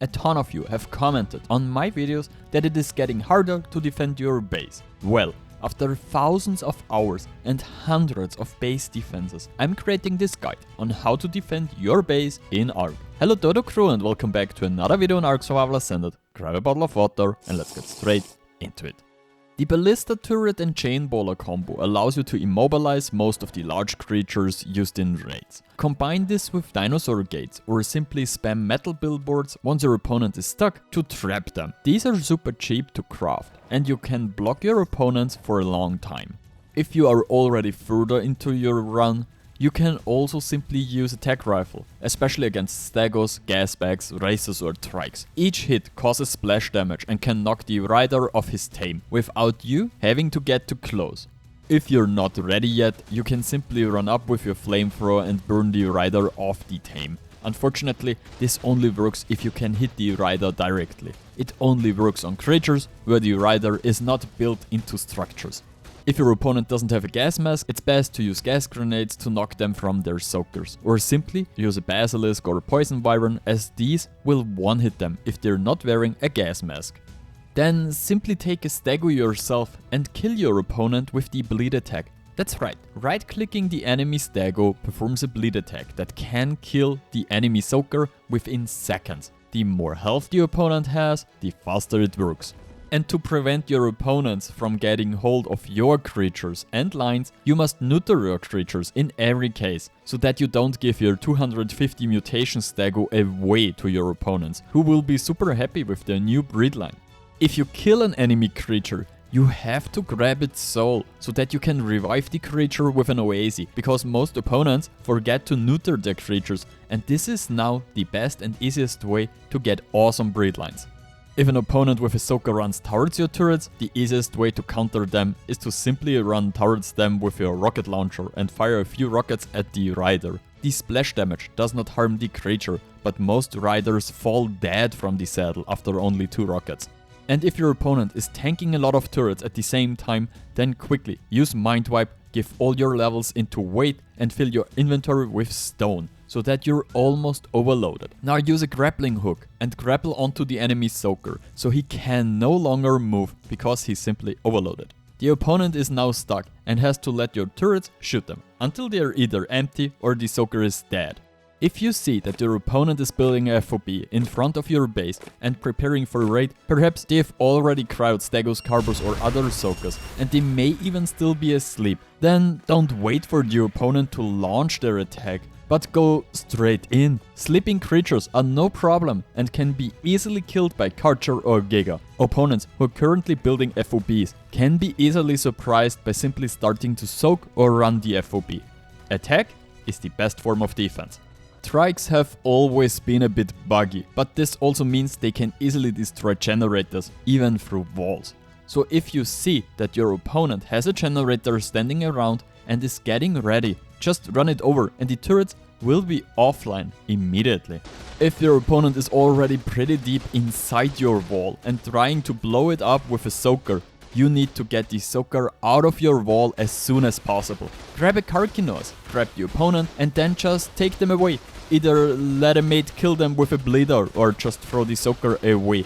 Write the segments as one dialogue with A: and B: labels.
A: A ton of you have commented on my videos that it is getting harder to defend your base. Well, after thousands of hours and hundreds of base defenses, I'm creating this guide on how to defend your base in Ark. Hello Dodo crew and welcome back to another video on ARK Survival Ascended. Grab a bottle of water and let's get straight into it. The Ballista Turret and Chain Baller combo allows you to immobilize most of the large creatures used in raids. Combine this with dinosaur gates or simply spam metal billboards once your opponent is stuck to trap them. These are super cheap to craft and you can block your opponents for a long time. If you are already further into your run, you can also simply use a tech rifle, especially against stegos, gas bags, racers or trikes. Each hit causes splash damage and can knock the rider off his tame, without you having to get too close. If you're not ready yet, you can simply run up with your flamethrower and burn the rider off the tame. Unfortunately, this only works if you can hit the rider directly. It only works on creatures where the rider is not built into structures. If your opponent doesn't have a gas mask, it's best to use gas grenades to knock them from their soakers. Or simply use a basilisk or a poison wyvern, as these will one-hit them if they're not wearing a gas mask. Then simply take a stego yourself and kill your opponent with the bleed attack. That's right, right-clicking the enemy stego performs a bleed attack that can kill the enemy soaker within seconds. The more health the opponent has, the faster it works. And to prevent your opponents from getting hold of your creatures and lines, you must neuter your creatures in every case, so that you don't give your 250 mutation stego away to your opponents, who will be super happy with their new breed line. If you kill an enemy creature, you have to grab its soul, so that you can revive the creature with an oasis, because most opponents forget to neuter their creatures, and this is now the best and easiest way to get awesome breed lines. If an opponent with a soaker runs towards your turrets, the easiest way to counter them is to simply run towards them with your rocket launcher and fire a few rockets at the rider. The splash damage does not harm the creature, but most riders fall dead from the saddle after only 2 rockets. And if your opponent is tanking a lot of turrets at the same time, then quickly use Mind Wipe, give all your levels into weight and fill your inventory with stone, so that you're almost overloaded. Now use a grappling hook and grapple onto the enemy soaker, so he can no longer move because he's simply overloaded. The opponent is now stuck and has to let your turrets shoot them, until they are either empty or the soaker is dead. If you see that your opponent is building a FOB in front of your base and preparing for a raid, perhaps they have already crowd stegos, carbos or other soakers and they may even still be asleep, then don't wait for the opponent to launch their attack, but go straight in. Sleeping creatures are no problem and can be easily killed by Karcher or Giga. Opponents who are currently building FOBs can be easily surprised by simply starting to soak or run the FOB. Attack is the best form of defense. Trikes have always been a bit buggy, but this also means they can easily destroy generators, even through walls. So if you see that your opponent has a generator standing around and is getting ready, just run it over and the turrets will be offline immediately. If your opponent is already pretty deep inside your wall and trying to blow it up with a soaker, you need to get the soaker out of your wall as soon as possible. Grab a Karkinos, grab the opponent and then just take them away. Either let a mate kill them with a bleeder or just throw the soaker away.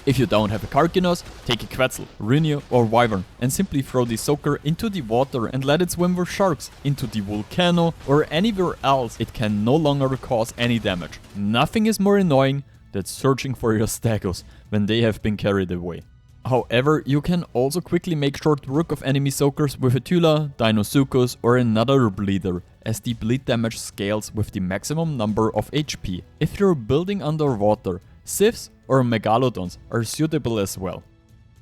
A: If you don't have a Karkinos, take a Quetzal, Rhino or Wyvern and simply throw the soaker into the water and let it swim with sharks, into the volcano or anywhere else it can no longer cause any damage. Nothing is more annoying than searching for your stegos when they have been carried away. However, you can also quickly make short work of enemy soakers with a Tula, Dinosuchus or another bleeder, as the bleed damage scales with the maximum number of HP. If you're building underwater, Sifs or Megalodons are suitable as well.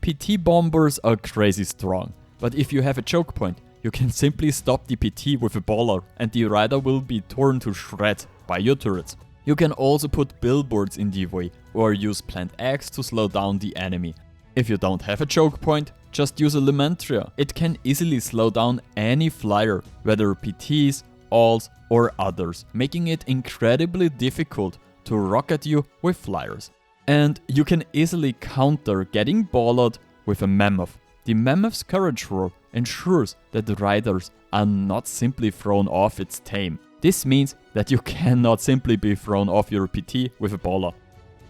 A: PT bombers are crazy strong, but if you have a choke point, you can simply stop the PT with a baller and the rider will be torn to shreds by your turrets. You can also put billboards in the way or use plant X to slow down the enemy. If you don't have a choke point, just use a Lumentria. It can easily slow down any flyer, whether PTs, alls or others, making it incredibly difficult to rocket you with flyers. And you can easily counter getting balled with a Mammoth. The Mammoth's Courage Roar ensures that the riders are not simply thrown off its tame. This means that you cannot simply be thrown off your PT with a baller.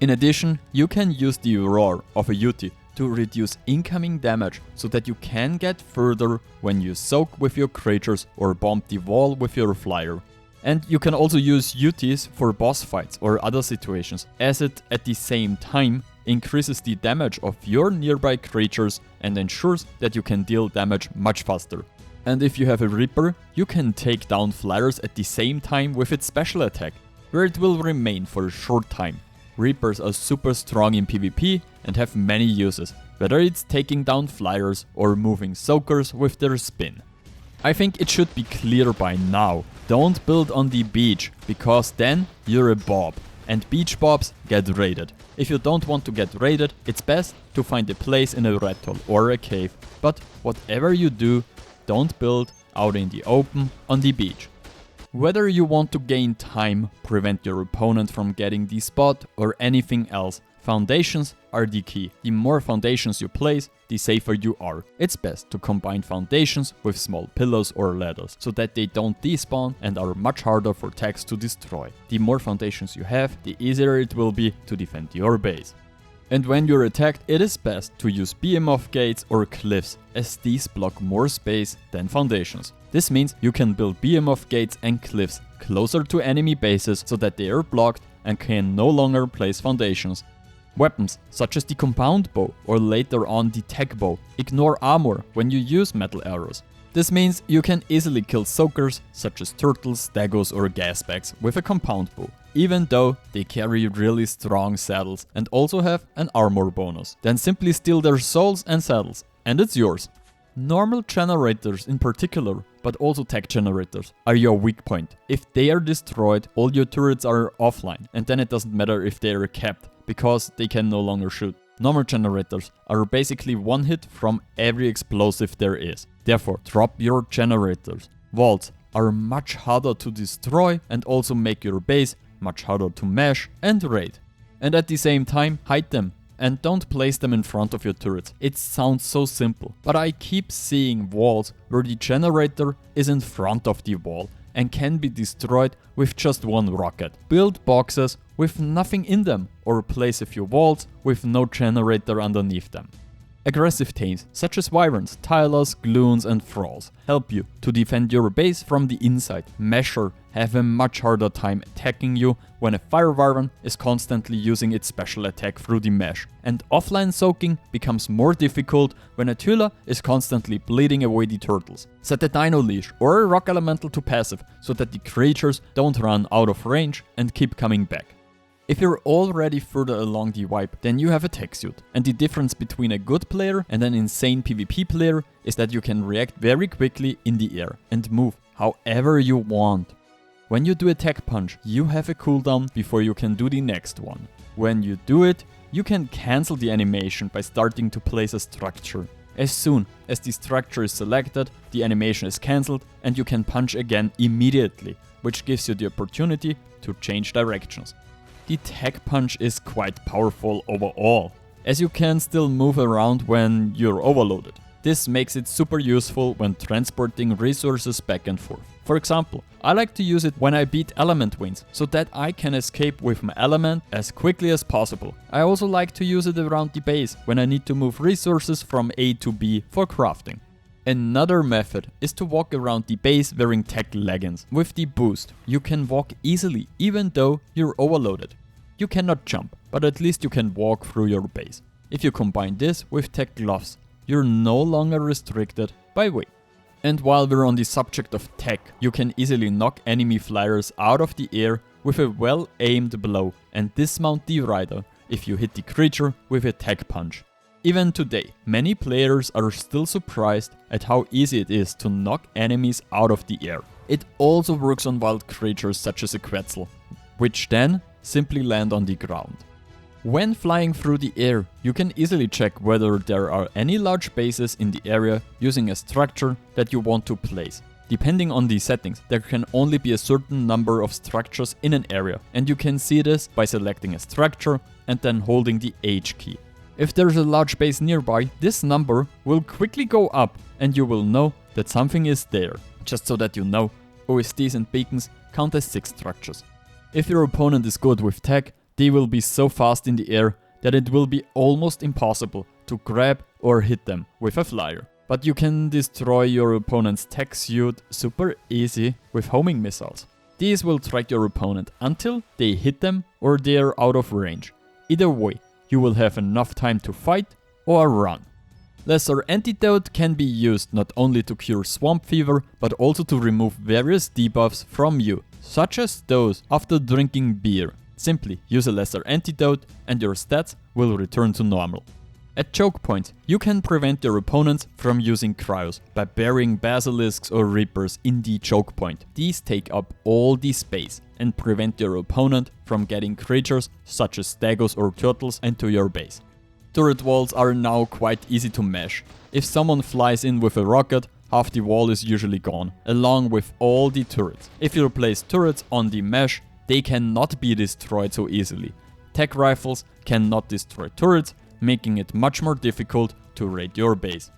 A: In addition, you can use the roar of a UT to reduce incoming damage so that you can get further when you soak with your creatures or bomb the wall with your flyer. And you can also use UTs for boss fights or other situations, as it at the same time increases the damage of your nearby creatures and ensures that you can deal damage much faster. And if you have a Reaper, you can take down flyers at the same time with its special attack, where it will remain for a short time. Reapers are super strong in PvP and have many uses, whether it's taking down flyers or moving soakers with their spin. I think it should be clear by now, don't build on the beach, because then you're a bob, and beach bobs get raided. If you don't want to get raided, it's best to find a place in a red hole or a cave, but whatever you do, don't build out in the open on the beach. Whether you want to gain time, prevent your opponent from getting the spot, or anything else, foundations are the key. The more foundations you place, the safer you are. It's best to combine foundations with small pillars or ladders, so that they don't despawn and are much harder for tags to destroy. The more foundations you have, the easier it will be to defend your base. And when you're attacked, it is best to use behemoth gates or cliffs, as these block more space than foundations. This means you can build behemoth gates and cliffs closer to enemy bases so that they are blocked and can no longer place foundations. Weapons, such as the compound bow or later on the tech bow, ignore armor when you use metal arrows. This means you can easily kill soakers such as turtles, stegos or gasbacks with a compound bow, even though they carry really strong saddles and also have an armor bonus. Then simply steal their souls and saddles, and it's yours. Normal generators in particular, but also tech generators, are your weak point. If they are destroyed, all your turrets are offline, and then it doesn't matter if they are capped, because they can no longer shoot. Normal generators are basically one hit from every explosive there is. Therefore, drop your generators. Vaults are much harder to destroy and also make your base much harder to mesh and raid. And at the same time, hide them and don't place them in front of your turrets. It sounds so simple, but I keep seeing walls where the generator is in front of the wall and can be destroyed with just one rocket. Build boxes with nothing in them or place a few walls with no generator underneath them. Aggressive tames such as wyverns, tylers, gloons and thralls help you to defend your base from the inside. Mesher have a much harder time attacking you when a fire wyvern is constantly using its special attack through the mesh. And offline soaking becomes more difficult when a Tula is constantly bleeding away the turtles. Set a dino leash or a rock elemental to passive so that the creatures don't run out of range and keep coming back. If you're already further along the wipe, then you have a tech suit. And the difference between a good player and an insane PvP player is that you can react very quickly in the air and move however you want. When you do a tech punch, you have a cooldown before you can do the next one. When you do it, you can cancel the animation by starting to place a structure. As soon as the structure is selected, the animation is cancelled and you can punch again immediately, which gives you the opportunity to change directions. The tech punch is quite powerful overall, as you can still move around when you're overloaded. This makes it super useful when transporting resources back and forth. For example, I like to use it when I beat element wings, so that I can escape with my element as quickly as possible. I also like to use it around the base when I need to move resources from A to B for crafting. Another method is to walk around the base wearing tech leggings. With the boost, you can walk easily even though you're overloaded. You cannot jump, but at least you can walk through your base. If you combine this with tech gloves, you're no longer restricted by weight. And while we're on the subject of tech, you can easily knock enemy flyers out of the air with a well-aimed blow and dismount the rider if you hit the creature with a tech punch. Even today, many players are still surprised at how easy it is to knock enemies out of the air. It also works on wild creatures such as a Quetzal, which then simply land on the ground. When flying through the air, you can easily check whether there are any large bases in the area using a structure that you want to place. Depending on the settings, there can only be a certain number of structures in an area, and you can see this by selecting a structure and then holding the H key. If there's a large base nearby, this number will quickly go up and you will know that something is there. Just so that you know, OSDs and beacons count as 6 structures. If your opponent is good with tech, They will be so fast in the air that it will be almost impossible to grab or hit them with a flyer. But you can destroy your opponent's tech suit super easy with homing missiles. These will track your opponent until they hit them or they are out of range. Either way, you will have enough time to fight or run. Lesser Antidote can be used not only to cure swamp fever, but also to remove various debuffs from you, such as those after drinking beer. Simply use a Lesser Antidote and your stats will return to normal. At choke points, you can prevent your opponents from using cryos by burying basilisks or reapers in the choke point. These take up all the space and prevent your opponent from getting creatures such as stegos or turtles into your base. Turret walls are now quite easy to mesh. If someone flies in with a rocket, half the wall is usually gone, along with all the turrets. If you place turrets on the mesh, they cannot be destroyed so easily. Tech rifles cannot destroy turrets, making it much more difficult to raid your base.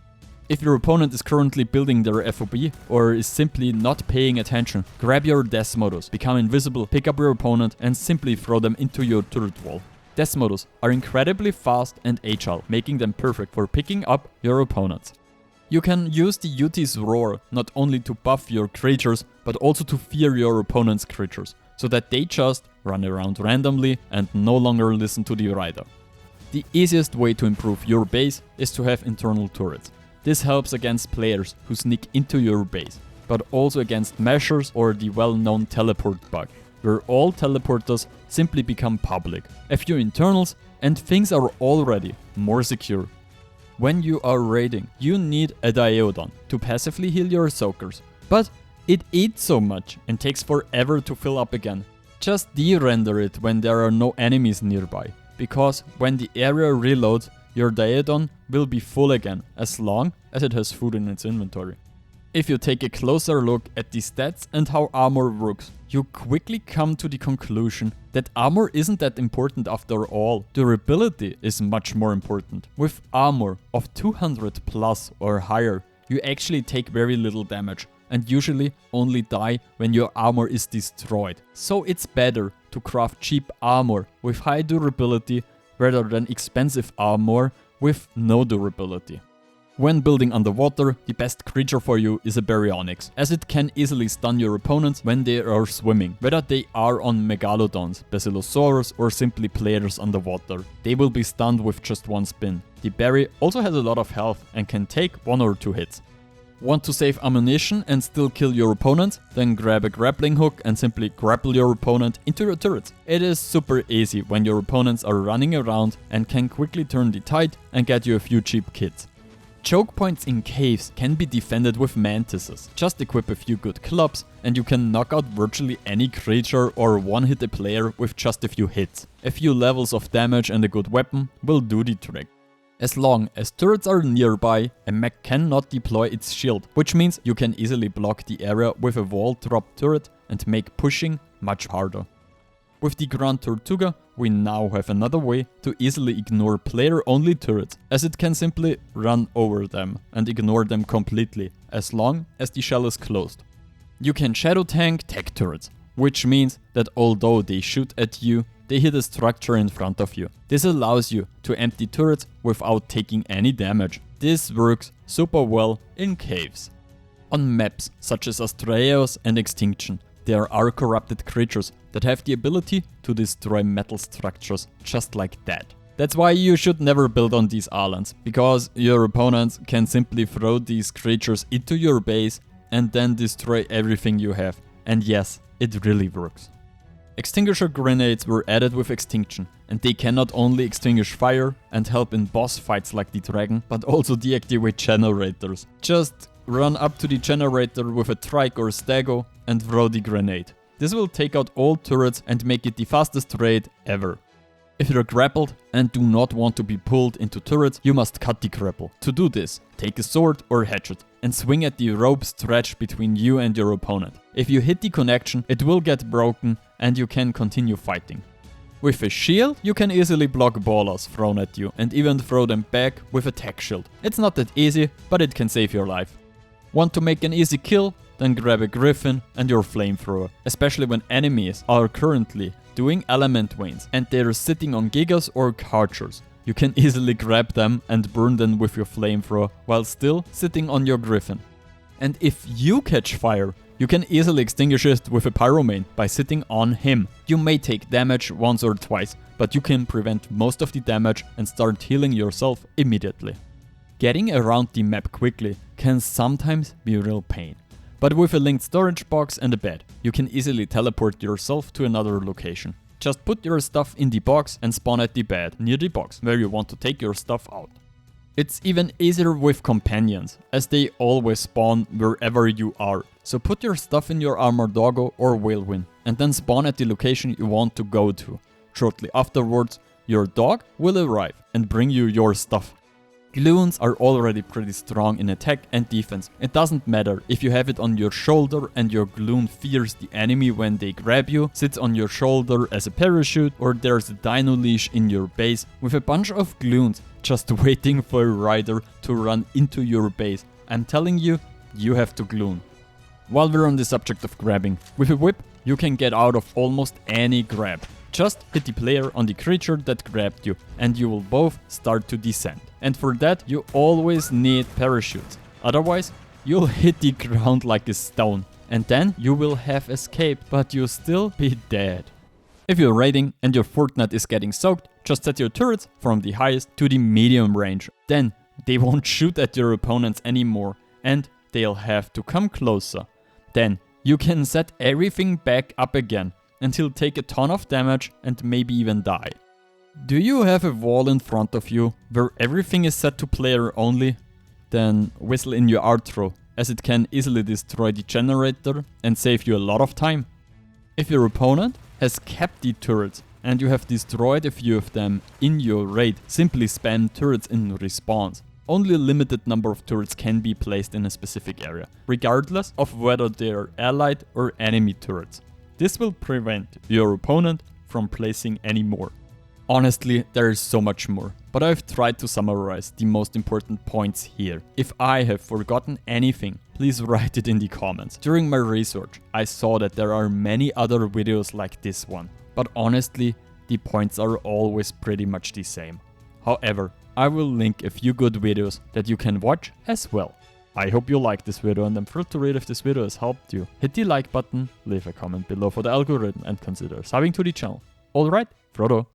A: If your opponent is currently building their FOB or is simply not paying attention, grab your Desmodos, become invisible, pick up your opponent and simply throw them into your turret wall. Desmodos are incredibly fast and agile, making them perfect for picking up your opponents. You can use the UT's roar not only to buff your creatures, but also to fear your opponent's creatures, so that they just run around randomly and no longer listen to the rider. The easiest way to improve your base is to have internal turrets. This helps against players who sneak into your base, but also against meshers or the well-known teleport bug, where all teleporters simply become public. A few internals and things are already more secure. When you are raiding, you need a Diodon to passively heal your soakers, but it eats so much and takes forever to fill up again. Just de-render it when there are no enemies nearby, because when the area reloads, your Diodon will be full again as long as it has food in its inventory. If you take a closer look at the stats and how armor works, you quickly come to the conclusion that armor isn't that important after all. Durability is much more important. With armor of 200 plus or higher, you actually take very little damage and usually only die when your armor is destroyed. So it's better to craft cheap armor with high durability rather than expensive armor with no durability. When building underwater, the best creature for you is a Baryonyx, as it can easily stun your opponents when they are swimming, whether they are on Megalodons, Basilosaurus or simply players underwater. They will be stunned with just one spin. The Bary also has a lot of health and can take 1 or 2 hits. Want to save ammunition and still kill your opponent? Then grab a grappling hook and simply grapple your opponent into your turrets. It is super easy when your opponents are running around and can quickly turn the tide and get you a few cheap kills. Choke points in caves can be defended with mantises. Just equip a few good clubs and you can knock out virtually any creature or one-hit a player with just a few hits. A few levels of damage and a good weapon will do the trick. As long as turrets are nearby, a mech cannot deploy its shield, which means you can easily block the area with a wall drop turret and make pushing much harder. With the Grand Tortuga, we now have another way to easily ignore player-only turrets, as it can simply run over them and ignore them completely, as long as the shell is closed. You can shadow tank tech turrets, which means that although they shoot at you, they hit a structure in front of you. This allows you to empty turrets without taking any damage. This works super well in caves. On maps such as Astraeos and Extinction, there are corrupted creatures that have the ability to destroy metal structures just like that. That's why you should never build on these islands, because your opponents can simply throw these creatures into your base and then destroy everything you have. And yes, it really works. Extinguisher grenades were added with Extinction, and they can not only extinguish fire and help in boss fights like the dragon, but also deactivate generators. Just run up to the generator with a trike or stego and throw the grenade. This will take out all turrets and make it the fastest raid ever. If you're grappled and do not want to be pulled into turrets, you must cut the grapple. To do this, take a sword or hatchet and swing at the rope stretched between you and your opponent. If you hit the connection, it will get broken and you can continue fighting. With a shield, you can easily block ballers thrown at you and even throw them back with a tech shield. It's not that easy, but it can save your life. Want to make an easy kill? then grab a griffin and your flamethrower, especially when enemies are currently doing element veins and they're sitting on gigas or archers. You can easily grab them and burn them with your flamethrower while still sitting on your griffin. And if you catch fire, you can easily extinguish it with a pyromane by sitting on him. You may take damage once or twice, but you can prevent most of the damage and start healing yourself immediately. Getting around the map quickly can sometimes be a real pain, but with a linked storage box and a bed, you can easily teleport yourself to another location. Just put your stuff in the box and spawn at the bed near the box where you want to take your stuff out. It's even easier with companions, as they always spawn wherever you are. So put your stuff in your armored doggo or whalewing and then spawn at the location you want to go to. Shortly afterwards, your dog will arrive and bring you your stuff. Gloons are already pretty strong in attack and defense. It doesn't matter if you have it on your shoulder and your gloon fears the enemy when they grab you, sits on your shoulder as a parachute, or there's a dino leash in your base with a bunch of gloons just waiting for a rider to run into your base. I'm telling you, you have to gloon. While we're on the subject of grabbing, with a whip you can get out of almost any grab. Just hit the player on the creature that grabbed you and you will both start to descend. And for that you always need parachutes, otherwise you'll hit the ground like a stone. And then you will have escaped, but you'll still be dead. If you're raiding and your Fortnite is getting soaked, just set your turrets from the highest to the medium range. Then they won't shoot at your opponents anymore and they'll have to come closer. Then you can set everything back up again and he'll take a ton of damage and maybe even die. Do you have a wall in front of you where everything is set to player only? Then whistle in your outro, as it can easily destroy the generator and save you a lot of time. If your opponent has kept the turrets and you have destroyed a few of them in your raid, simply spam turrets in response. Only a limited number of turrets can be placed in a specific area, regardless of whether they are allied or enemy turrets. This will prevent your opponent from placing any more. Honestly, there is so much more, but I've tried to summarize the most important points here. If I have forgotten anything, please write it in the comments. During my research, I saw that there are many other videos like this one, but honestly, the points are always pretty much the same. However, I will link a few good videos that you can watch as well. I hope you liked this video and I'm thrilled to read if this video has helped you. Hit the like button, leave a comment below for the algorithm and consider subbing to the channel. Alright, Frodo.